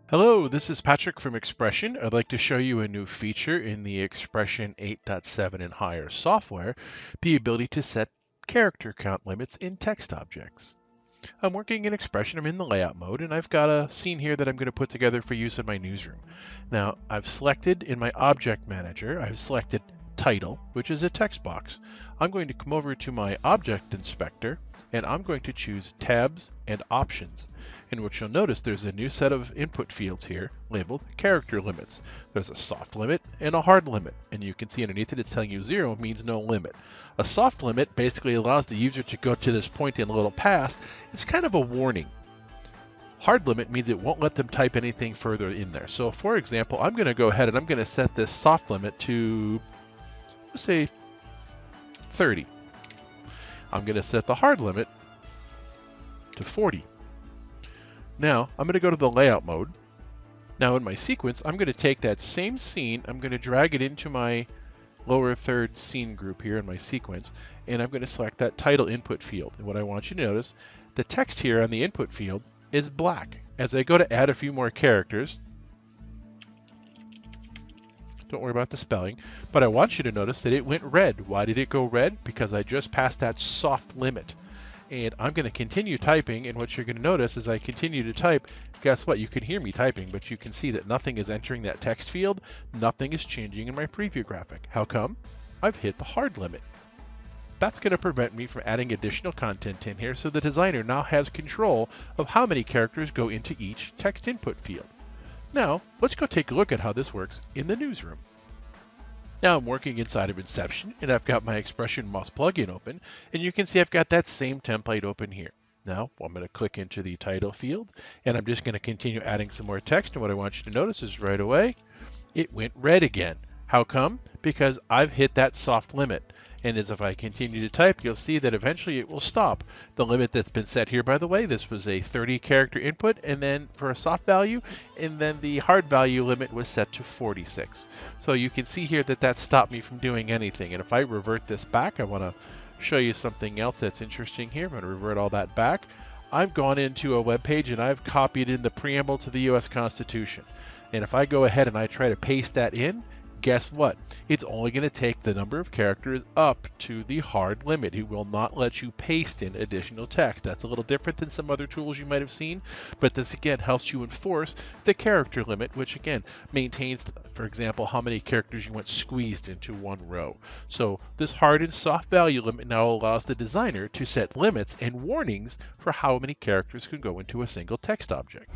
Hello, this is Patrick from XPression. I'd like to show you a new feature in the XPression 8.7 and higher software, the ability to set character count limits in text objects. I'm working in XPression, I'm in the layout mode, and I've got a scene here that I'm going to put together for use in my newsroom. Now, I've selected in my object manager, I've selected title, which is a text box. I'm going to come over to my object inspector, and I'm going to choose tabs and options. In which you'll notice there's a new set of input fields here labeled character limits. There's a soft limit and a hard limit, and you can see underneath it it's telling you 0 means no limit. A soft limit basically allows the user to go to this point in a little past. It's kind of a warning. Hard limit means it won't let them type anything further in there. So for example, I'm going to go ahead and I'm going to set this soft limit to, let's say, 30. I'm going to set the hard limit to 40. Now, I'm going to go to the layout mode. Now in my sequence, I'm going to take that same scene, I'm going to drag it into my lower third scene group here in my sequence, and I'm going to select that title input field. And what I want you to notice, the text here on the input field is black. As I go to add a few more characters, don't worry about the spelling, but I want you to notice that it went red. Why did it go red? Because I just passed that soft limit. And I'm going to continue typing, and what you're going to notice as I continue to type, guess what? You can hear me typing, but you can see that nothing is entering that text field. Nothing is changing in my preview graphic. How come? I've hit the hard limit. That's going to prevent me from adding additional content in here, so the designer now has control of how many characters go into each text input field. Now, let's go take a look at how this works in the newsroom. Now I'm working inside of Inception, and I've got my XPression MOS plugin open, and you can see I've got that same template open here. Now I'm going to click into the title field, and I'm just going to continue adding some more text, and what I want you to notice is right away, it went red again. How come? Because I've hit that soft limit. And as if I continue to type, you'll see that eventually it will stop. The limit that's been set here, by the way, this was a 30 character input, and then for a soft value, and then the hard value limit was set to 46. So you can see here that that stopped me from doing anything. And if I revert this back, I want to show you something else that's interesting here. I'm going to revert all that back. I've gone into a web page and I've copied in the preamble to the US Constitution. And if I go ahead and I try to paste that in, guess what? It's only going to take the number of characters up to the hard limit. It will not let you paste in additional text. That's a little different than some other tools you might have seen, but this again helps you enforce the character limit, which again maintains, for example, how many characters you want squeezed into one row. So this hard and soft value limit now allows the designer to set limits and warnings for how many characters can go into a single text object.